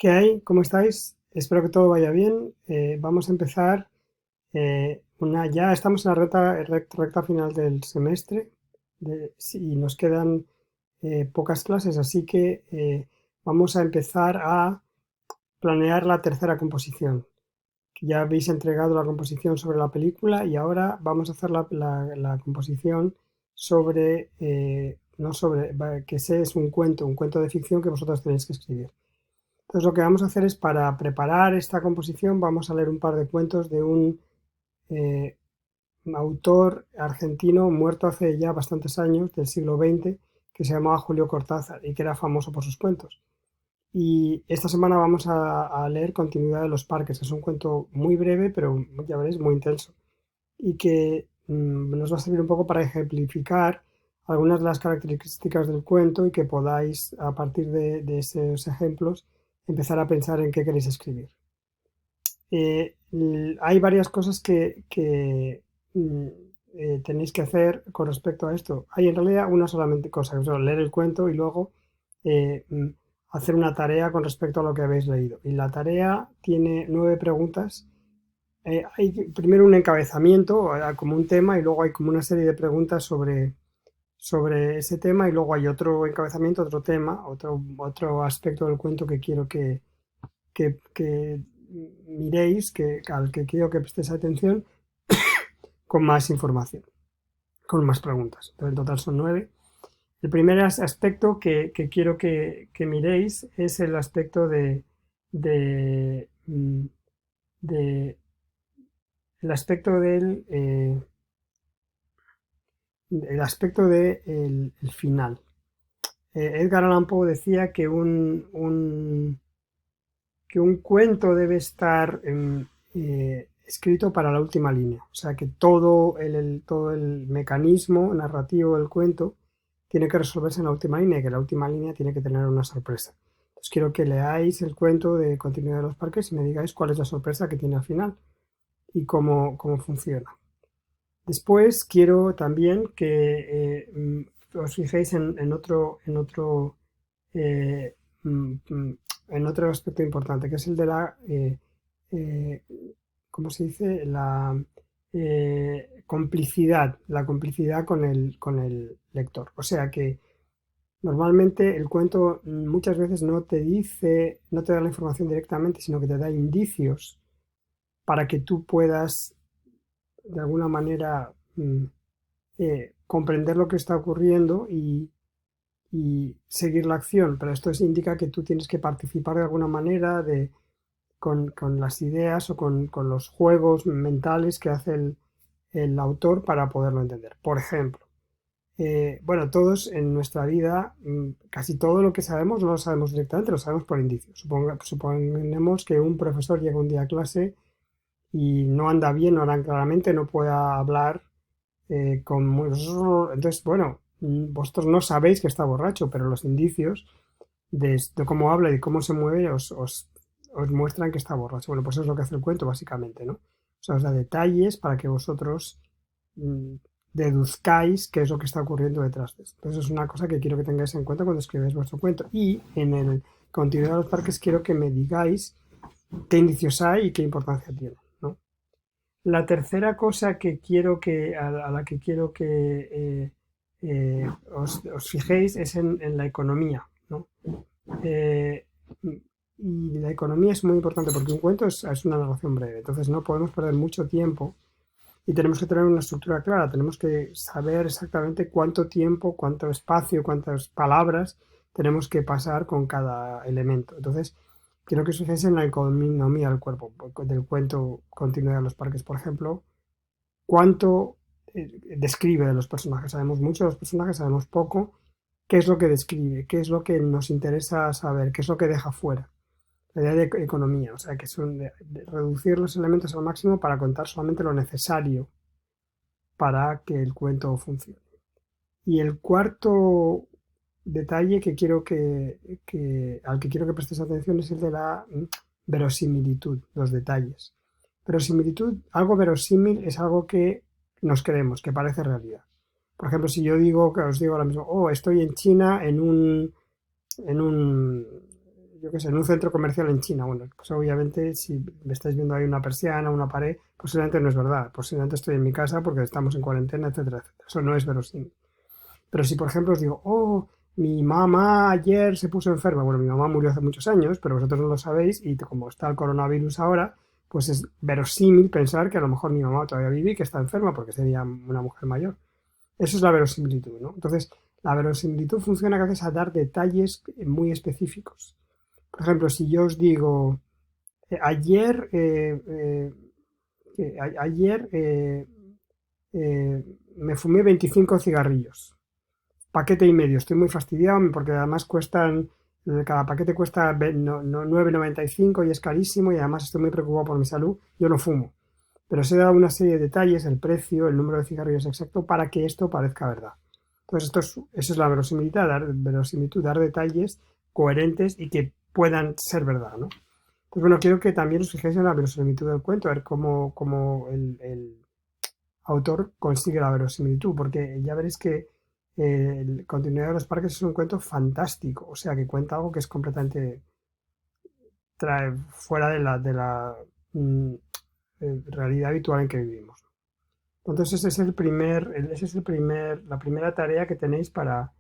¿Qué hay? ¿Cómo estáis? Espero que todo vaya bien. Vamos a empezar. Ya estamos en la recta final del semestre y nos quedan pocas clases, así que vamos a empezar a planear la tercera composición. Ya habéis entregado la composición sobre la película y ahora vamos a hacer la composición sobre, no sobre, que ese es un cuento de ficción que vosotros tenéis que escribir. Entonces lo que vamos a hacer es, para preparar esta composición, vamos a leer un par de cuentos de eh, un autor argentino muerto hace ya bastantes años, del siglo XX, que se llamaba Julio Cortázar y que era famoso por sus cuentos. Y esta semana vamos a leer Continuidad de los Parques. Es un cuento muy breve, pero ya veréis, muy intenso. Y que nos va a servir un poco para ejemplificar algunas de las características del cuento y que podáis, a partir de esos ejemplos, empezar a pensar en qué queréis escribir. Hay varias cosas que mm, tenéis que hacer con respecto a esto. Hay en realidad una solamente cosa, que es leer el cuento y luego eh, mm, hacer una tarea con respecto a lo que habéis leído. Y la tarea tiene 9 preguntas. Hay primero un encabezamiento, como un tema, y luego hay como una serie de preguntas sobre ese tema, y luego hay otro encabezamiento, otro tema, otro aspecto del cuento que quiero que miréis, al que quiero que prestéis atención, con más información, con más preguntas. Entonces, en total son 9. El primer aspecto que quiero que miréis es el aspecto de el aspecto el aspecto de el final. Edgar Allan Poe decía que un cuento debe estar escrito para la última línea. O sea, que todo el mecanismo narrativo del cuento tiene que resolverse en la última línea y que la última línea tiene que tener una sorpresa. Entonces quiero que leáis el cuento de Continuidad de los Parques y me digáis cuál es la sorpresa que tiene al final y cómo funciona. Después quiero también que os fijéis eh, mm, mm, en otro aspecto importante, que es el de eh, ¿cómo se dice? La complicidad con el lector. O sea que normalmente el cuento muchas veces no te dice, no te da la información directamente, sino que te da indicios para que tú puedas de alguna manera comprender lo que está ocurriendo y seguir la acción, pero esto indica que tú tienes que participar de alguna manera con las ideas o con los juegos mentales que hace el autor para poderlo entender. Por ejemplo, bueno, todos en nuestra vida, casi todo lo que sabemos no lo sabemos directamente, lo sabemos por indicios. Suponemos que un profesor llega un día a clase y no anda bien, no anda claramente, no puede hablar entonces, bueno, vosotros no sabéis que está borracho, pero los indicios de cómo habla y de cómo se mueve os muestran que está borracho. Bueno, pues eso es lo que hace el cuento, básicamente, ¿no? O sea, os da detalles para que vosotros mm, deduzcáis qué es lo que está ocurriendo detrás de eso. Entonces, es una cosa que quiero que tengáis en cuenta cuando escribáis vuestro cuento. Y en el Continuidad de los Parques quiero que me digáis qué indicios hay y qué importancia tiene, ¿no? La tercera cosa a la que quiero que os fijéis es en la economía, ¿no? Eh, y la economía es muy importante porque un cuento es una narración breve, entonces no podemos perder mucho tiempo y tenemos que tener una estructura clara, tenemos que saber exactamente cuánto tiempo, cuánto espacio, cuántas palabras tenemos que pasar con cada elemento. Entonces, quiero que os fijéis en la economía del cuerpo, del cuento Continuidad de los Parques, por ejemplo, cuánto describe de los personajes. Sabemos mucho de los personajes, sabemos poco. ¿Qué es lo que describe? ¿Qué es lo que nos interesa saber? ¿Qué es lo que deja fuera? La idea de economía, o sea, que son de reducir los elementos al máximo para contar solamente lo necesario para que el cuento funcione. Y el cuarto detalle al que quiero que prestes atención es el de la verosimilitud, los detalles. Verosimilitud, algo verosímil es algo que nos creemos, que parece realidad. Por ejemplo, si os digo ahora mismo, estoy en China en un yo qué sé, en un centro comercial en China. Bueno, pues obviamente si me estáis viendo ahí una persiana, una pared, posiblemente no es verdad. Posiblemente estoy en mi casa porque estamos en cuarentena, etcétera, etcétera. Eso no es verosímil. Pero si, por ejemplo, os digo, oh, mi mamá ayer se puso enferma. Bueno, mi mamá murió hace muchos años, pero vosotros no lo sabéis y como está el coronavirus ahora, pues es verosímil pensar que a lo mejor mi mamá todavía vive y que está enferma porque sería una mujer mayor. Eso es la verosimilitud, ¿no? Entonces, la verosimilitud funciona gracias a dar detalles muy específicos. Por ejemplo, si yo os digo, ayer, ayer me fumé 25 cigarrillos, paquete y medio, estoy muy fastidiado porque además cuestan, cada paquete cuesta 9,95 y es carísimo y además estoy muy preocupado por mi salud, yo no fumo. Pero os he dado una serie de detalles, el precio, el número de cigarrillos exacto, para que esto parezca verdad. Entonces, eso es la verosimilitud, dar detalles coherentes y que puedan ser verdad, ¿no? Pues bueno, quiero que también os fijéis en la verosimilitud del cuento, a ver cómo el autor consigue la verosimilitud, porque ya veréis que el Continuidad de los Parques es un cuento fantástico, o sea, que cuenta algo que es completamente fuera de la mm, realidad habitual en que vivimos. Entonces la primera tarea que tenéis para,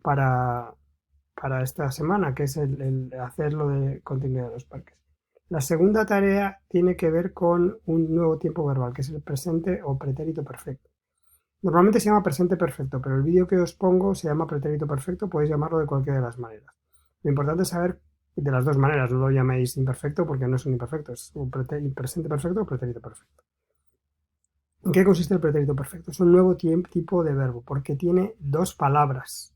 para esta semana, que es el hacer lo de continuidad de los parques. La segunda tarea tiene que ver con un nuevo tiempo verbal, que es el presente o pretérito perfecto. Normalmente se llama presente perfecto, pero el vídeo que os pongo se llama pretérito perfecto, podéis llamarlo de cualquiera de las maneras. Lo importante es saber de las dos maneras, no lo llaméis imperfecto porque no es un imperfecto, es un presente perfecto o pretérito perfecto. ¿En qué consiste el pretérito perfecto? Es un nuevo tipo de verbo porque tiene dos palabras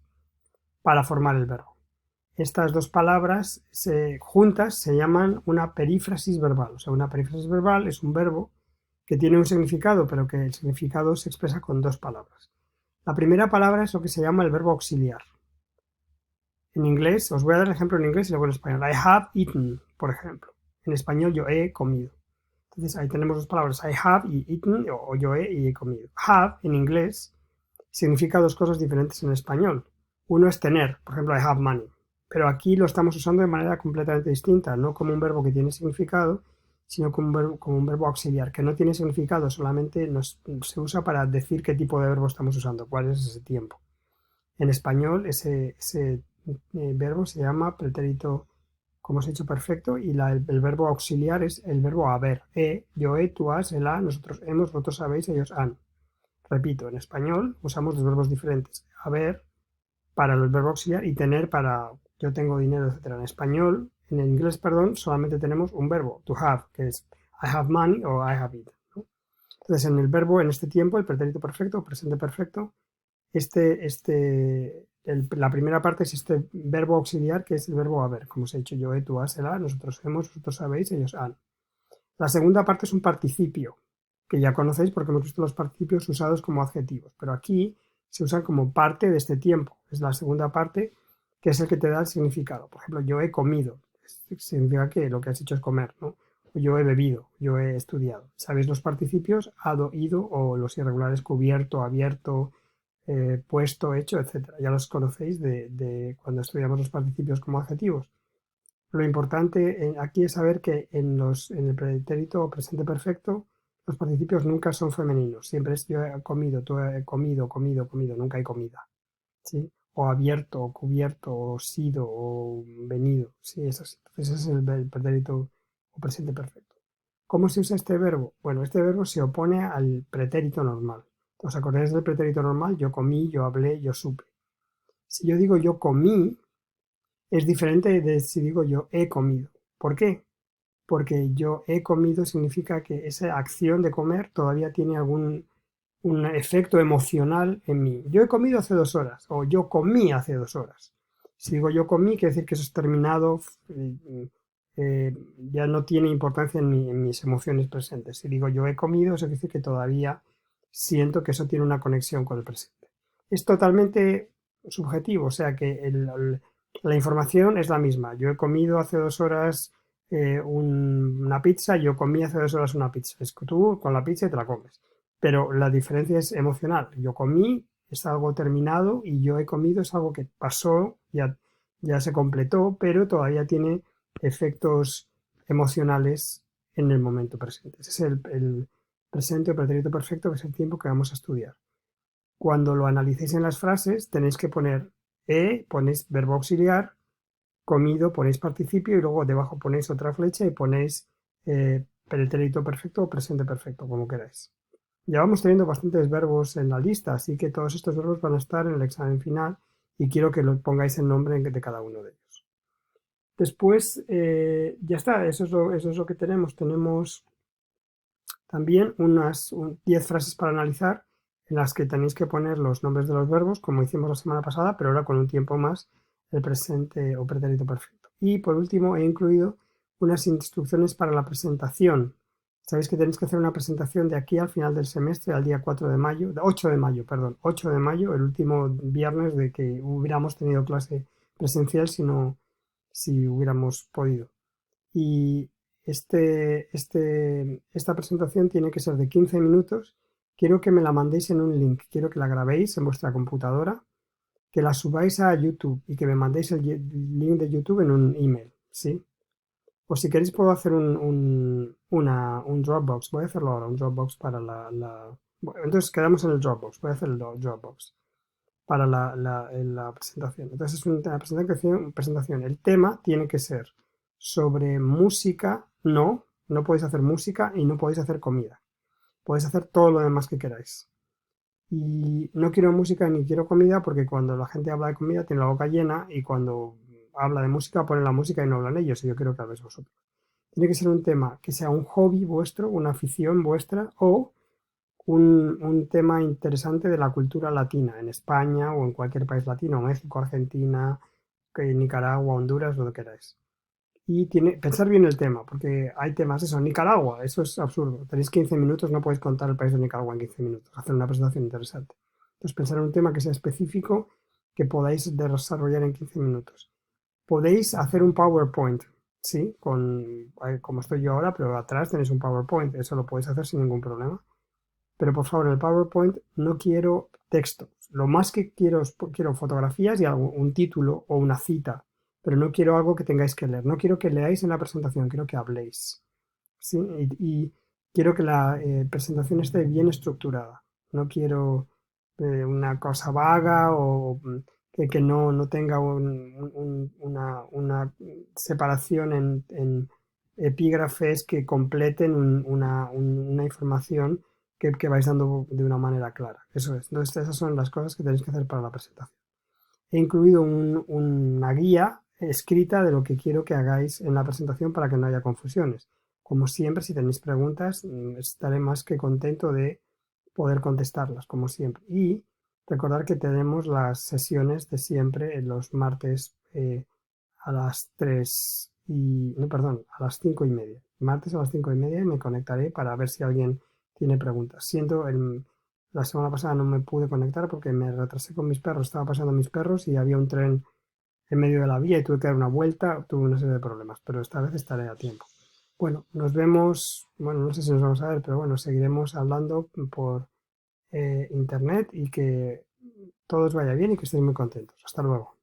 para formar el verbo. Estas dos palabras juntas se llaman una perífrasis verbal. O sea, una perífrasis verbal es un verbo que tiene un significado, pero que el significado se expresa con dos palabras. La primera palabra es lo que se llama el verbo auxiliar. En inglés, os voy a dar el ejemplo en inglés y luego en español. I have eaten, por ejemplo. En español yo he comido. Entonces ahí tenemos dos palabras, I have y eaten, o yo he y he comido. Have en inglés significa dos cosas diferentes en español. Uno es tener, por ejemplo, I have money. Pero aquí lo estamos usando de manera completamente distinta, no como un verbo que tiene significado, sino como un verbo auxiliar, que no tiene significado, solamente se usa para decir qué tipo de verbo estamos usando, cuál es ese tiempo. En español ese verbo se llama pretérito, como os he dicho, perfecto, y el verbo auxiliar es el verbo haber. Yo he, tú has, él ha, nosotros hemos, vosotros sabéis, ellos han. Repito, en español usamos dos verbos diferentes. Haber para el verbo auxiliar y tener para yo tengo dinero, etcétera. En español, en inglés, perdón, solamente tenemos un verbo, to have, que es I have money o I have it, ¿no? Entonces, en el verbo, en este tiempo, el pretérito perfecto, presente perfecto, la primera parte es este verbo auxiliar que es el verbo haber, como os he dicho, yo he, tú has, él ha, nosotros hemos, vosotros sabéis, ellos han. La segunda parte es un participio, que ya conocéis porque hemos visto los participios usados como adjetivos, pero aquí se usan como parte de este tiempo. Es la segunda parte que es el que te da el significado. Por ejemplo, yo he comido, significa que lo que has hecho es comer, ¿no? Yo he bebido, yo he estudiado. ¿Sabéis los participios? Hado, ido o los irregulares cubierto, abierto, puesto, hecho, etcétera. Ya los conocéis de cuando estudiamos los participios como adjetivos. Lo importante aquí es saber que en el pretérito o presente perfecto los participios nunca son femeninos. Siempre es yo he comido, tú he comido, comido, comido. Nunca hay comida. ¿Sí? O abierto, o cubierto, o sido, o venido. Sí, es así. Entonces ese es el pretérito o presente perfecto. ¿Cómo se usa este verbo? Bueno, este verbo se opone al pretérito normal. ¿Os acordáis del pretérito normal? Yo comí, yo hablé, yo supe. Si yo digo yo comí, es diferente de si digo yo he comido. ¿Por qué? Porque yo he comido significa que esa acción de comer todavía tiene algún un efecto emocional en mí. Yo he comido hace 2 horas o yo comí hace 2 horas. Si digo yo comí, quiere decir que eso es terminado, ya no tiene importancia en mis emociones presentes. Si digo yo he comido, eso quiere decir que todavía siento que eso tiene una conexión con el presente. Es totalmente subjetivo, o sea que la información es la misma. Yo he comido hace 2 horas una pizza, yo comí hace 2 horas una pizza. Es que tú con la pizza te la comes. Pero la diferencia es emocional. Yo comí, es algo terminado, y yo he comido, es algo que pasó, ya se completó, pero todavía tiene efectos emocionales en el momento presente. Ese es el presente o pretérito perfecto, que es el tiempo que vamos a estudiar. Cuando lo analicéis en las frases, tenéis que poner ponéis verbo auxiliar, comido, ponéis participio y luego debajo ponéis otra flecha y ponéis pretérito perfecto o presente perfecto, como queráis. Ya vamos teniendo bastantes verbos en la lista, así que todos estos verbos van a estar en el examen final y quiero que lo pongáis el nombre de cada uno de ellos. Después, ya está, eso es lo que tenemos. Tenemos también unas 10 frases para analizar en las que tenéis que poner los nombres de los verbos, como hicimos la semana pasada, pero ahora con un tiempo más el presente o pretérito perfecto. Y por último he incluido unas instrucciones para la presentación. Sabéis que tenéis que hacer una presentación de aquí al final del semestre, al día 4 de mayo, 8 de mayo, perdón, 8 de mayo, el último viernes de que hubiéramos tenido clase presencial si hubiéramos podido. Y esta presentación tiene que ser de 15 minutos. Quiero que me la mandéis en un link, quiero que la grabéis en vuestra computadora, que la subáis a YouTube y que me mandéis el link de YouTube en un email, ¿sí? O si queréis puedo hacer un Dropbox, voy a hacerlo ahora, un Dropbox para Bueno, entonces quedamos en el Dropbox, voy a hacer el Dropbox para la presentación. Entonces es una presentación. El tema tiene que ser sobre música, no podéis hacer música y no podéis hacer comida. Podéis hacer todo lo demás que queráis. Y no quiero música ni quiero comida porque cuando la gente habla de comida tiene la boca llena y cuando habla de música ponen la música y no hablan ellos y yo quiero que habléis vosotros. Tiene que ser un tema que sea un hobby vuestro, una afición vuestra o un tema interesante de la cultura latina, en España o en cualquier país latino, México, Argentina, Nicaragua, Honduras, lo que queráis. Y pensar bien el tema, porque hay temas, eso, Nicaragua, eso es absurdo. Tenéis 15 minutos, no podéis contar el país de Nicaragua en 15 minutos, hacer una presentación interesante. Entonces, pensar en un tema que sea específico, que podáis desarrollar en 15 minutos. Podéis hacer un PowerPoint, ¿sí? Como estoy yo ahora, pero atrás tenéis un PowerPoint, eso lo podéis hacer sin ningún problema. Pero por favor, en el PowerPoint no quiero texto. Lo más que quiero fotografías y un título o una cita, pero no quiero algo que tengáis que leer. No quiero que leáis en la presentación, quiero que habléis. ¿Sí? Y quiero que la presentación esté bien estructurada. No quiero una cosa vaga o que no tenga una separación en epígrafes que completen una información que vais dando de una manera clara. Eso es. Entonces, esas son las cosas que tenéis que hacer para la presentación. He incluido una guía escrita de lo que quiero que hagáis en la presentación para que no haya confusiones. Como siempre, si tenéis preguntas, estaré más que contento de poder contestarlas, como siempre. Y recordar que tenemos las sesiones de siempre en los martes a las 3 y, no, perdón, a las 5:30. Martes a las 5:30 me conectaré para ver si alguien tiene preguntas. La semana pasada no me pude conectar porque me retrasé con mis perros, estaba pasando mis perros y había un tren en medio de la vía y tuve que dar una vuelta, tuve una serie de problemas, pero esta vez estaré a tiempo. Bueno, nos vemos, bueno, no sé si nos vamos a ver, pero bueno, seguiremos hablando por internet y que todos vaya bien y que estéis muy contentos. Hasta luego.